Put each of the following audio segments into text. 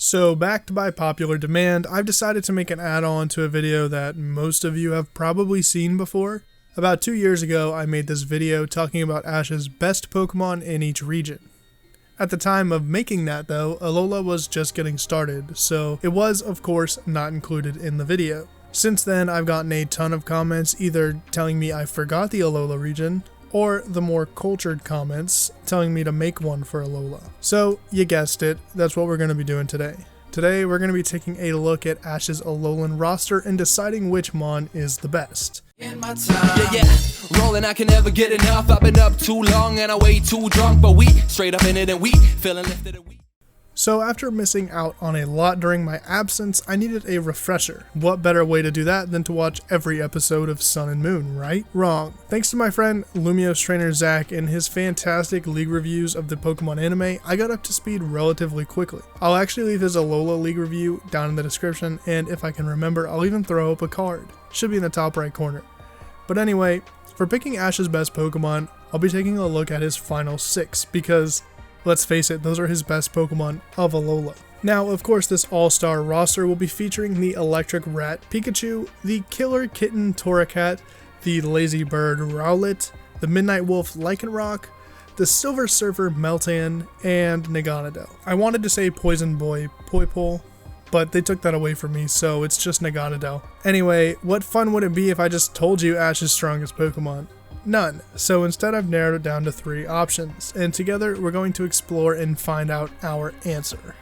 So backed by popular demand, I've decided to make an add-on to a video that most of you have probably seen before. About 2 years ago, I made this video talking about Ash's best Pokemon in each region. At the time of making that though, Alola was just getting started, so it was of course not included in the video. Since then, I've gotten a ton of comments either telling me I forgot the Alola region, or the more cultured comments telling me to make one for Alola. So, you guessed it, that's what we're going to be doing today. Today, we're going to be taking a look at Ash's Alolan roster and deciding which Mon is the best. In my time. Yeah, rolling, I can never get enough. I've been up too long and I way too drunk, but we straight up in it and we feeling lifted and we. So after missing out on a lot during my absence, I needed a refresher. What better way to do that than to watch every episode of Sun and Moon, right? Wrong. Thanks to my friend Lumiose trainer Zach and his fantastic league reviews of the Pokemon anime, I got up to speed relatively quickly. I'll actually leave his Alola league review down in the description, and if I can remember, I'll even throw up a card. Should be in the top right corner. But anyway, for picking Ash's best Pokemon, I'll be taking a look at his final 6 because, let's face it, those are his best Pokemon of Alola. Now, of course, this all-star roster will be featuring the Electric Rat Pikachu, the Killer Kitten Torracat, the Lazy Bird Rowlett, the Midnight Wolf Lycanroc, the Silver Surfer Meltan, and Nagata Adele. I wanted to say Poison Boy Poipole, but they took that away from me, so it's just Nagata Adele. Anyway, what fun would it be if I just told you Ash's strongest Pokemon? None. So instead I've narrowed it down to 3 options, and together we're going to explore and find out our answer.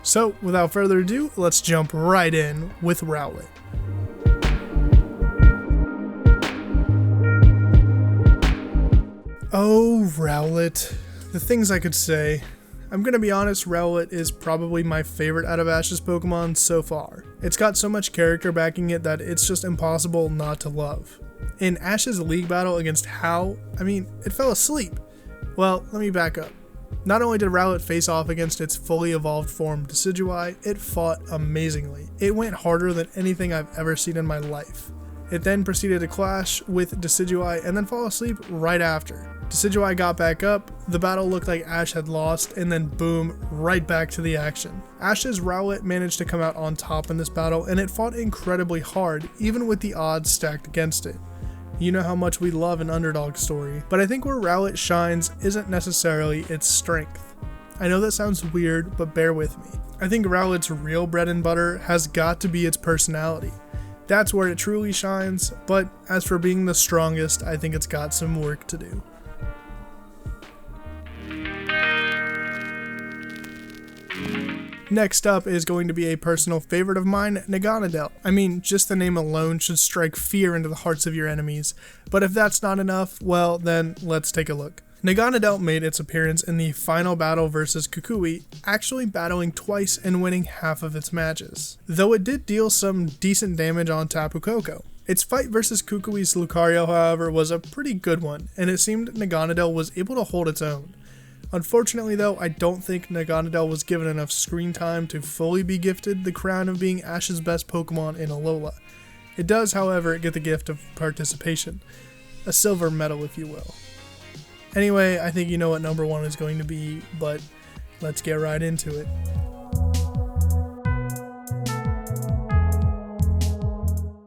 So without further ado, let's jump right in with Rowlett. Oh, Rowlett. The things I could say. I'm gonna be honest, Rowlett is probably my favorite out of Ash's Pokemon so far. It's got so much character backing it that it's just impossible not to love. In Ash's league battle against Hau, it fell asleep. Well, let me back up. Not only did Rowlett face off against its fully evolved form Decidueye, it fought amazingly. It went harder than anything I've ever seen in my life. It then proceeded to clash with Decidueye and then fall asleep right after. Decidueye got back up, the battle looked like Ash had lost, and then boom, right back to the action. Ash's Rowlett managed to come out on top in this battle, and it fought incredibly hard, even with the odds stacked against it. You know how much we love an underdog story, but I think where Rowlett shines isn't necessarily its strength. I know that sounds weird, but bear with me. I think Rowlett's real bread and butter has got to be its personality. That's where it truly shines, but as for being the strongest, I think it's got some work to do. Next up is going to be a personal favorite of mine, Nagata Adele. Just the name alone should strike fear into the hearts of your enemies, but if that's not enough, well then let's take a look. Nagata Adele made its appearance in the final battle versus Kukui, actually battling twice and winning half of its matches, though it did deal some decent damage on Tapu Koko. Its fight versus Kukui's Lucario, however, was a pretty good one, and it seemed Nagata Adele was able to hold its own. Unfortunately though, I don't think Nagata Adele was given enough screen time to fully be gifted the crown of being Ash's best Pokemon in Alola. It does, however, get the gift of participation. A silver medal, if you will. Anyway, I think you know what number 1 is going to be, but let's get right into it.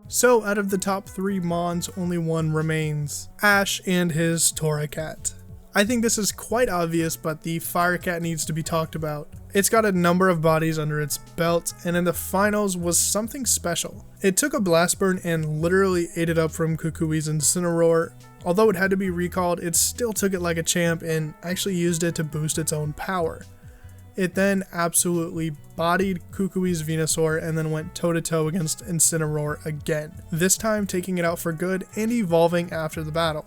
So, out of the top 3 Mons, only one remains. Ash and his Torracat. I think this is quite obvious, but the Firecat needs to be talked about. It's got a number of bodies under its belt, and in the finals was something special. It took a Blast Burn and literally ate it up from Kukui's Incineroar. Although it had to be recalled, it still took it like a champ and actually used it to boost its own power. It then absolutely bodied Kukui's Venusaur and then went toe-to-toe against Incineroar again, this time taking it out for good and evolving after the battle.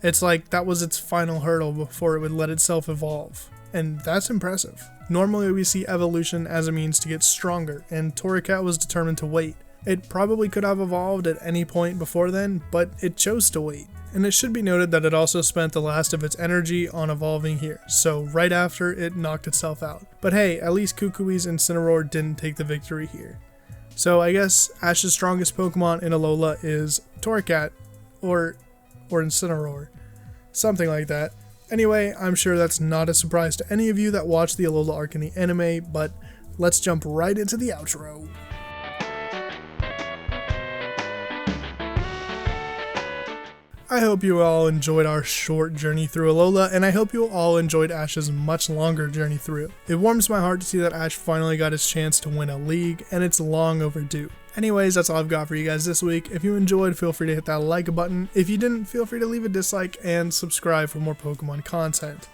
It's like that was its final hurdle before it would let itself evolve, and that's impressive. Normally we see evolution as a means to get stronger, and Torracat was determined to wait. It probably could have evolved at any point before then, but it chose to wait. And it should be noted that it also spent the last of its energy on evolving here, so right after it knocked itself out. But hey, at least Kukui's Incineroar didn't take the victory here. So I guess Ash's strongest Pokemon in Alola is Torracat, or Incineroar. Something like that. Anyway, I'm sure that's not a surprise to any of you that watch the Alola arc in the anime, but let's jump right into the outro. I hope you all enjoyed our short journey through Alola, and I hope you all enjoyed Ash's much longer journey through. It warms my heart to see that Ash finally got his chance to win a league, and it's long overdue. Anyways, that's all I've got for you guys this week. If you enjoyed, feel free to hit that like button. If you didn't, feel free to leave a dislike and subscribe for more Pokemon content.